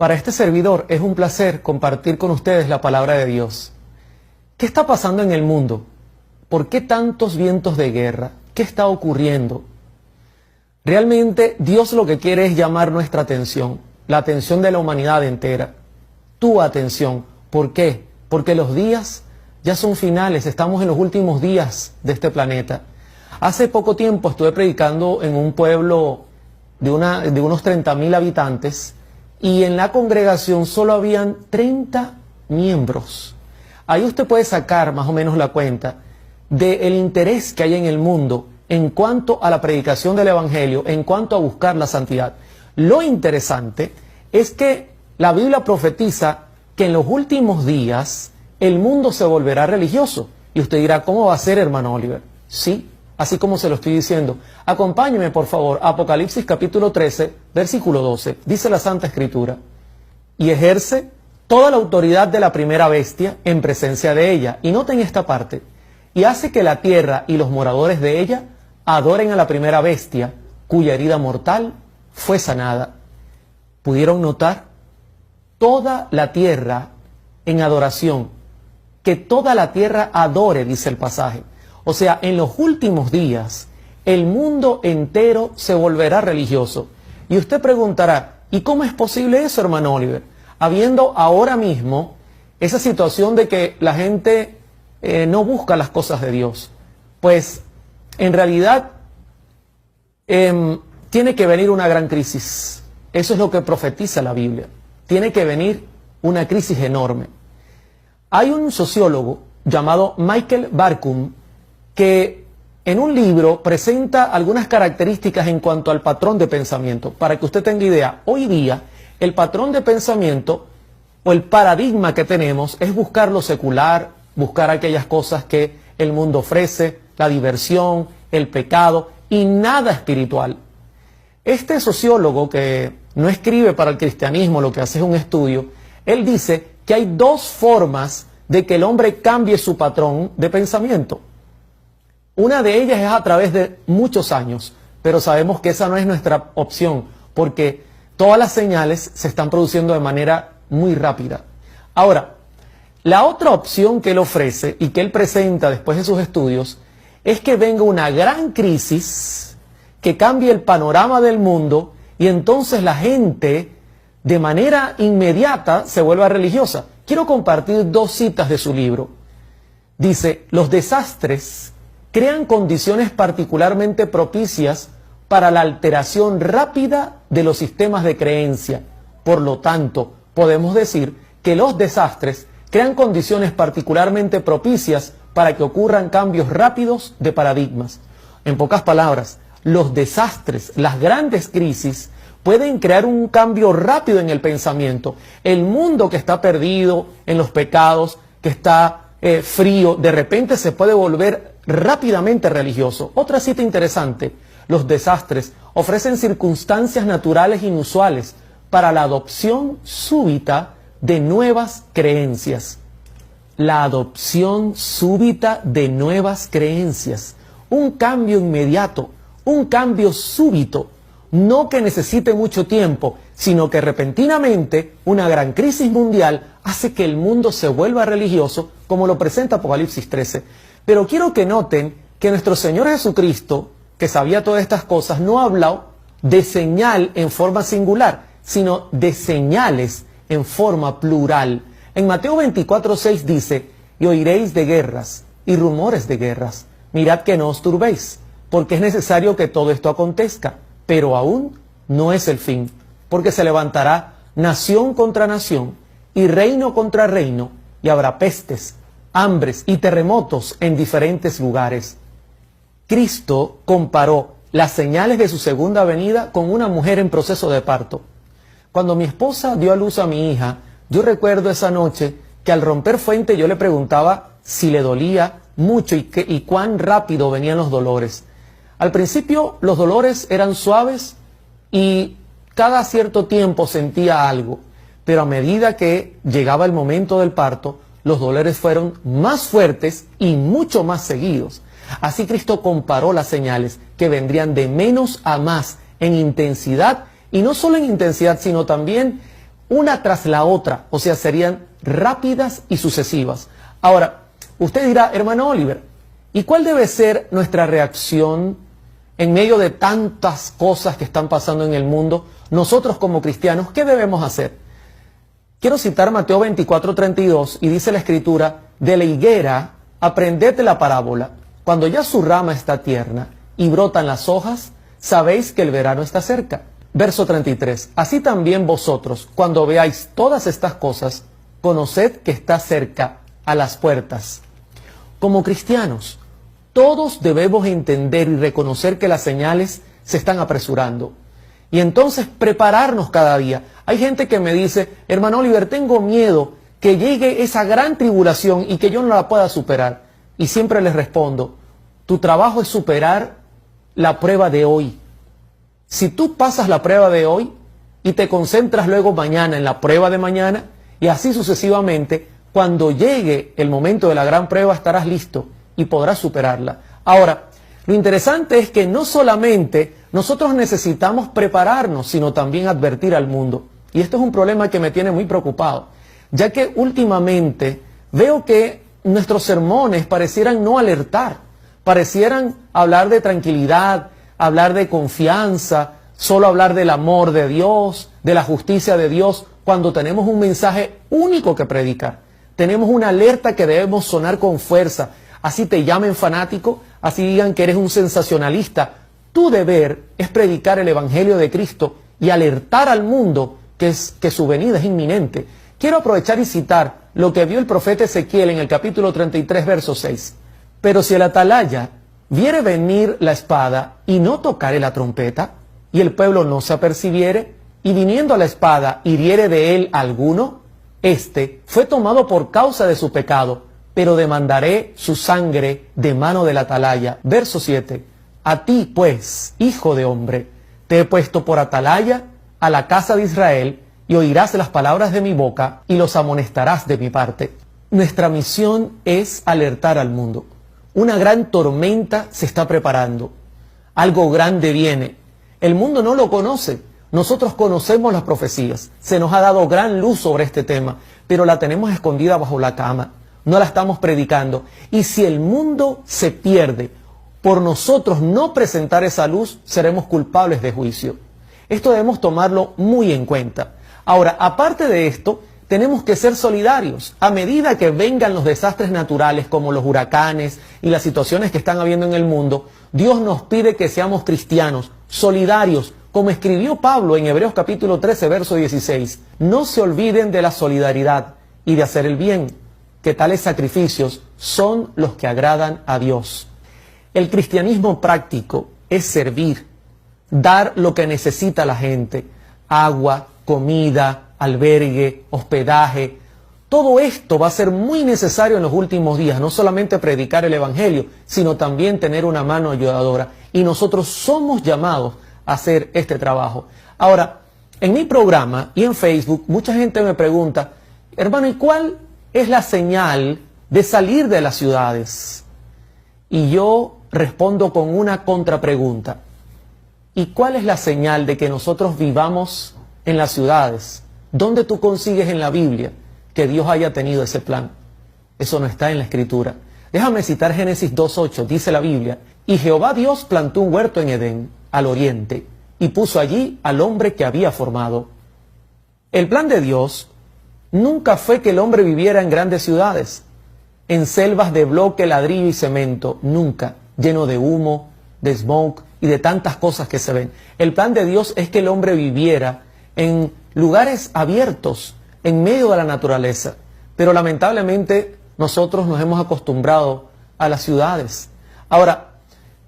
Para este servidor es un placer compartir con ustedes la palabra de Dios. ¿Qué está pasando en el mundo? ¿Por qué tantos vientos de guerra? ¿Qué está ocurriendo? Realmente Dios lo que quiere es llamar nuestra atención, la atención de la humanidad entera. Tu atención. ¿Por qué? Porque los días ya son finales, estamos en los últimos días de este planeta. Hace poco tiempo estuve predicando en un pueblo de unos 30.000 habitantes y en la congregación solo habían 30 miembros. Ahí usted puede sacar más o menos la cuenta del interés que hay en el mundo en cuanto a la predicación del Evangelio, en cuanto a buscar la santidad. Lo interesante es que la Biblia profetiza que en los últimos días el mundo se volverá religioso. Y usted dirá, ¿cómo va a ser, hermano Oliver? Sí, así como se lo estoy diciendo. Acompáñeme, por favor, a Apocalipsis capítulo 13, versículo 12. Dice la Santa Escritura: y ejerce toda la autoridad de la primera bestia en presencia de ella. Y noten esta parte: y hace que la tierra y los moradores de ella adoren a la primera bestia, cuya herida mortal fue sanada. ¿Pudieron notar? Toda la tierra en adoración. Que toda la tierra adore, dice el pasaje. O sea, en los últimos días, el mundo entero se volverá religioso. Y usted preguntará, ¿y cómo es posible eso, hermano Oliver? Habiendo ahora mismo esa situación de que la gente no busca las cosas de Dios. Pues, en realidad, tiene que venir una gran crisis. Eso es lo que profetiza la Biblia. Tiene que venir una crisis enorme. Hay un sociólogo llamado Michael Barkun que en un libro presenta algunas características en cuanto al patrón de pensamiento. Para que usted tenga idea, hoy día el patrón de pensamiento o el paradigma que tenemos es buscar lo secular, buscar aquellas cosas que el mundo ofrece, la diversión, el pecado y nada espiritual. Este sociólogo, que no escribe para el cristianismo, lo que hace es un estudio, él dice que hay dos formas de que el hombre cambie su patrón de pensamiento. Una de ellas es a través de muchos años, pero sabemos que esa no es nuestra opción, porque todas las señales se están produciendo de manera muy rápida. Ahora, la otra opción que él ofrece y que él presenta después de sus estudios es que venga una gran crisis que cambie el panorama del mundo y entonces la gente de manera inmediata se vuelva religiosa. Quiero compartir dos citas de su libro. Dice: los desastres crean condiciones particularmente propicias para la alteración rápida de los sistemas de creencia. Por lo tanto, podemos decir que los desastres crean condiciones particularmente propicias para que ocurran cambios rápidos de paradigmas. En pocas palabras, los desastres, las grandes crisis, pueden crear un cambio rápido en el pensamiento. El mundo que está perdido en los pecados, que está frío, de repente se puede volver rápidamente religioso. Otra cita interesante: los desastres ofrecen circunstancias naturales inusuales para la adopción súbita de nuevas creencias. La adopción súbita de nuevas creencias. Un cambio inmediato, un cambio súbito. No que necesite mucho tiempo, sino que repentinamente una gran crisis mundial hace que el mundo se vuelva religioso, como lo presenta Apocalipsis 13. Pero quiero que noten que nuestro Señor Jesucristo, que sabía todas estas cosas, no ha hablado de señal en forma singular, sino de señales en forma plural. En Mateo 24:6 dice: y oiréis de guerras y rumores de guerras. Mirad que no os turbéis, porque es necesario que todo esto acontezca, pero aún no es el fin, porque se levantará nación contra nación y reino contra reino, y habrá pestes, hambres y terremotos en diferentes lugares. Cristo comparó las señales de su segunda venida con una mujer en proceso de parto. Cuando mi esposa dio a luz a mi hija, yo recuerdo esa noche que al romper fuente yo le preguntaba si le dolía mucho y cuán rápido venían los dolores. Al principio los dolores eran suaves y cada cierto tiempo sentía algo, pero a medida que llegaba el momento del parto, los dolores fueron más fuertes y mucho más seguidos. Así Cristo comparó las señales que vendrían de menos a más en intensidad, y no solo en intensidad, sino también una tras la otra, o sea, serían rápidas y sucesivas. Ahora, usted dirá, hermano Oliver, ¿y cuál debe ser nuestra reacción en medio de tantas cosas que están pasando en el mundo? Nosotros como cristianos, ¿qué debemos hacer? Quiero citar Mateo 24:32 y dice la Escritura, de la higuera aprended la parábola, cuando ya su rama está tierna y brotan las hojas, sabéis que el verano está cerca. Verso 33, así también vosotros, cuando veáis todas estas cosas, conoced que está cerca, a las puertas. Como cristianos, todos debemos entender y reconocer que las señales se están apresurando. Y entonces prepararnos cada día. Hay gente que me dice, hermano Oliver, tengo miedo que llegue esa gran tribulación y que yo no la pueda superar. Y siempre les respondo, tu trabajo es superar la prueba de hoy. Si tú pasas la prueba de hoy y te concentras luego mañana en la prueba de mañana y así sucesivamente, cuando llegue el momento de la gran prueba estarás listo y podrás superarla. Ahora, lo interesante es que no solamente nosotros necesitamos prepararnos, sino también advertir al mundo. Y esto es un problema que me tiene muy preocupado, ya que últimamente veo que nuestros sermones parecieran no alertar, parecieran hablar de tranquilidad, hablar de confianza, solo hablar del amor de Dios, de la justicia de Dios, cuando tenemos un mensaje único que predicar. Tenemos una alerta que debemos sonar con fuerza. Así te llamen fanático, así digan que eres un sensacionalista. Tu deber es predicar el Evangelio de Cristo y alertar al mundo que su venida es inminente. Quiero aprovechar y citar lo que vio el profeta Ezequiel en el capítulo 33, verso 6. Pero si el atalaya viere venir la espada y no tocare la trompeta, y el pueblo no se apercibiere, y viniendo a la espada hiriere de él alguno, este fue tomado por causa de su pecado, pero demandaré su sangre de mano del atalaya. Verso 7. A ti, pues, hijo de hombre, te he puesto por atalaya a la casa de Israel, y oirás las palabras de mi boca, y los amonestarás de mi parte. Nuestra misión es alertar al mundo. Una gran tormenta se está preparando. Algo grande viene. El mundo no lo conoce. Nosotros conocemos las profecías. Se nos ha dado gran luz sobre este tema, pero la tenemos escondida bajo la cama. No la estamos predicando. Y si el mundo se pierde por nosotros no presentar esa luz, seremos culpables de juicio. Esto debemos tomarlo muy en cuenta. Ahora, aparte de esto, tenemos que ser solidarios. A medida que vengan los desastres naturales como los huracanes y las situaciones que están habiendo en el mundo, Dios nos pide que seamos cristianos, solidarios, como escribió Pablo en Hebreos capítulo 13, verso 16. No se olviden de la solidaridad y de hacer el bien, que tales sacrificios son los que agradan a Dios. El cristianismo práctico es servir, dar lo que necesita la gente, agua, comida, albergue, hospedaje. Todo esto va a ser muy necesario en los últimos días, no solamente predicar el Evangelio, sino también tener una mano ayudadora. Y nosotros somos llamados a hacer este trabajo. Ahora, en mi programa y en Facebook, mucha gente me pregunta, hermano, ¿y cuál es la señal de salir de las ciudades? Y yo respondo con una contrapregunta. ¿Y cuál es la señal de que nosotros vivamos en las ciudades? ¿Dónde tú consigues en la Biblia que Dios haya tenido ese plan? Eso no está en la Escritura. Déjame citar Génesis 2:8, dice la Biblia, y Jehová Dios plantó un huerto en Edén, al oriente, y puso allí al hombre que había formado. El plan de Dios nunca fue que el hombre viviera en grandes ciudades, en selvas de bloque, ladrillo y cemento, nunca, lleno de humo, de smoke y de tantas cosas que se ven. El plan de Dios es que el hombre viviera en lugares abiertos, en medio de la naturaleza. Pero lamentablemente nosotros nos hemos acostumbrado a las ciudades. Ahora,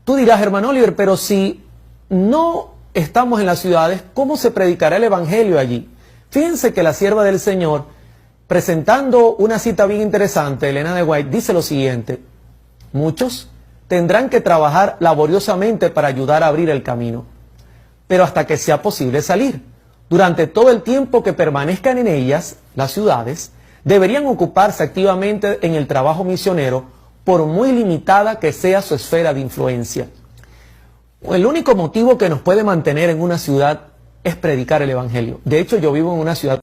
tú dirás, hermano Oliver, pero si no estamos en las ciudades, ¿cómo se predicará el Evangelio allí? Fíjense que la sierva del Señor, presentando una cita bien interesante, Elena de White, dice lo siguiente: muchos tendrán que trabajar laboriosamente para ayudar a abrir el camino, pero hasta que sea posible salir. Durante todo el tiempo que permanezcan en ellas, las ciudades, deberían ocuparse activamente en el trabajo misionero, por muy limitada que sea su esfera de influencia. El único motivo que nos puede mantener en una ciudad es predicar el Evangelio. De hecho, yo vivo en una ciudad